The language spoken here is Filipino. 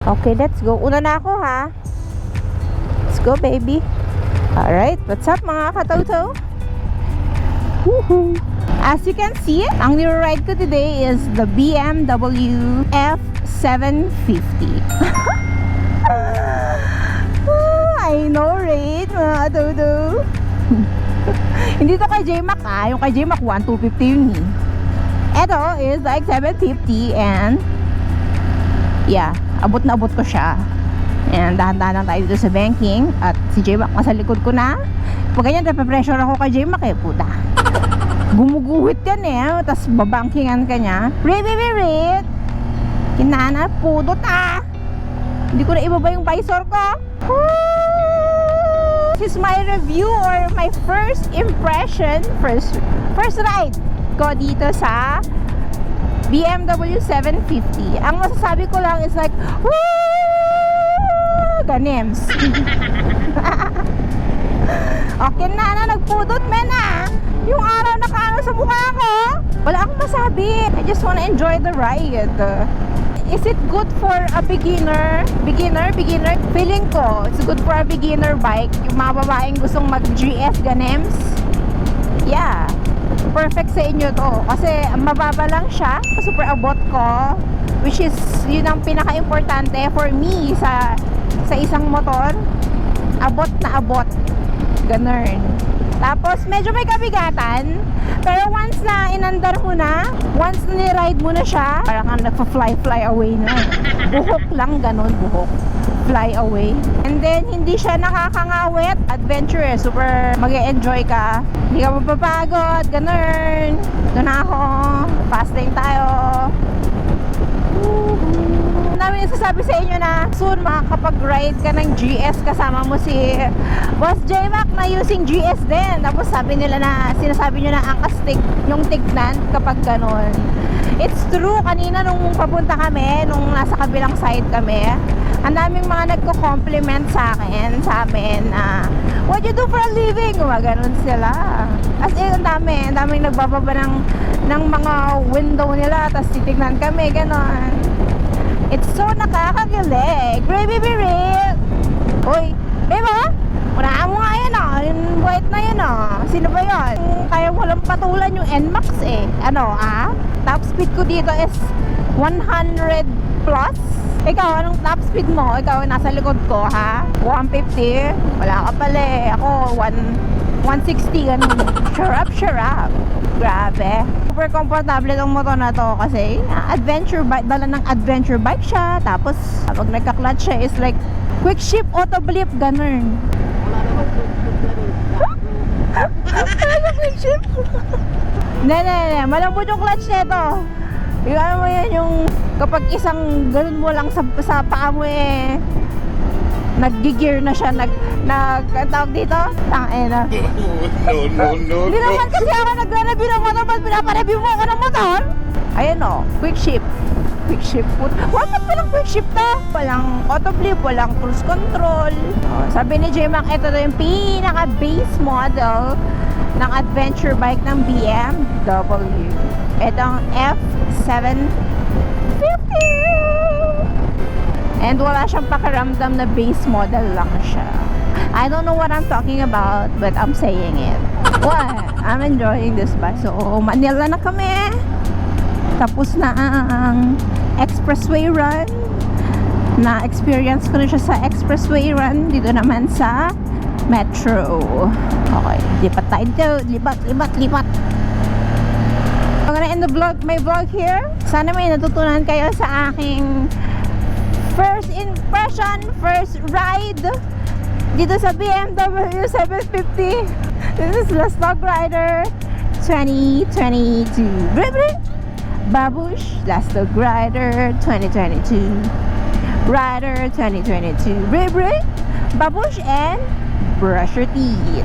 Okay, let's go. Una na ako, ha? Let's go, baby. Alright, what's up mga katoto? Woohoo! As you can see, ang niride ko today is the BMW F750. I know, right, mga katoto? Hindi to kay J-Mac, ha? Yung kay J-Mac 1,250 yun, eh. Ito is like 750 and yeah, abot na abot ko siya. And dahan-dahan lang tayo dito sa banking. At si J-Mac nasa likod ko na. Pag ganyan, nape-pressure ako kay J-Mac eh, puta. Gumuguhit yan eh. Tapos babankingan ka niya. Rit! Kinana, pudot ah. Hindi ko na ibaba yung visor ko. This is my review or my first impression. First ride ko dito sa BMW 750. Ang masasabi ko lang is like, woo! Ganems. Okay na, nagpudot men ah. Yung araw nakaano sa mukha ko. Wala akong masabi. I just wanna enjoy the ride. Is it good for a beginner? Beginner? Feeling ko, it's good for a beginner bike. Yung mga babaeng gustong mag-GS Ganems. Yeah. Perfect sa inyo to. Kasi mababa lang siya. Super abot ko. Which is, yun ang pinaka-importante for me sa isang motor. Abot na abot. Ganun. Tapos, medyo may kabigatan. Pero once na inandar mo na, once na niride mo na siya, parang kang nagpa-fly away na. Buhok lang, ganun, buhok. Fly away. And then, hindi siya nakakangawit. Adventure, super mag-e-enjoy ka. Hindi ka mapapagod, ganun. Doon na ako. Fast lane tayo. Ang dami nasasabi sa inyo na soon makakapag-ride ka ng GS kasama mo si Boss J-Mac na using GS din. Tapos sabi nila na, sinasabi nyo na ang astig yung tignan kapag ganun. It's true, kanina nung papunta kami, nung nasa kabilang side kami, ang daming mga nagko-compliment sa akin, sa amin na what you do for a living? Ganun sila. As in, ang daming nagbababa ng mga window nila, tapos titignan kami, ganun. It's so nakakagilig. Baby, Uy, diba? Unaan mo nga yun yung white na yun Sino ba yun? Kaya walang patulan yung NMAX eh. Top speed ko dito is 100 plus. Ikaw, anong top speed mo? Ikaw, nasa likod ko, ha? 150? Wala ka pala eh. Ako, 160, ganun. Sure up. Grabe. Super comfortable itong motor na to kasi adventure bike, dala ng adventure bike siya. Tapos, pag nagka-clutch siya is like, quick shift, auto blip, ganun. Ano quick shift? Hindi. Malambot yung clutch nito. Yung ano mo yan, yung kapag isang ganun mo lang sa paa mo eh, nag-gear na siya, tawag dito? Tangina. No. Hindi naman kasi ako nag-review ng motor, ba't pinapareview mo ako ng motor? Ayan quick shift. Bakit palang quick shift na? Walang auto blip, walang cruise control. Sabi ni J-Mac, ito na yung pinaka-base model ng adventure bike ng BMW. Ito ang F750. And wala siyang pakiramdam na base model lang siya. I don't know what I'm talking about, but I'm saying it. What? I'm enjoying this bike. So, Manila na kami. Tapos na ang expressway run. Na-experience ko na siya sa expressway run. Dito naman sa metro. Okay, lipat tayo dito. Lipat. I'm gonna end my vlog here. Sana may natutunan kayo sa aking first impression, first ride dito sa BMW 750. This is Last Dog Rider 2022. Babush, Last Dog Rider 2022. Rider 2022. Babush and brush your teeth.